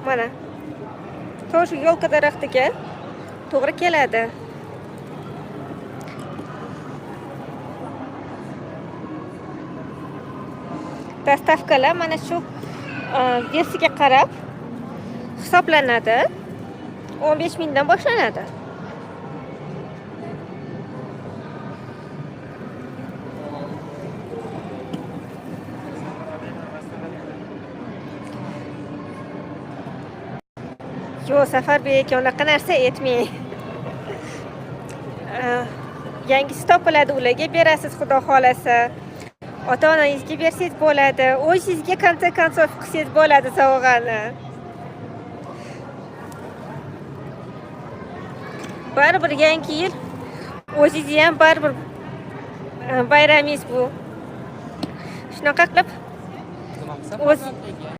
Mana. Shu yo'lka daraxtiga to'g'ri keladi. Dastavkalar mana shu versiyaga qarab hisoblanadi. 15 mingdan boshlanadi. Yo'q, Safarbek, unaqa narsa aytmang. Yangisi topiladi, ularga berasiz, xudo xolasa. Ota-onangizga bersangiz bo'ladi. O'zingizga konta-konsof qilsangiz bo'ladi sovg'ani. Baribir yangi yil o'zingizni ham baribir bayramingiz bu. Shunaqa qilib o'z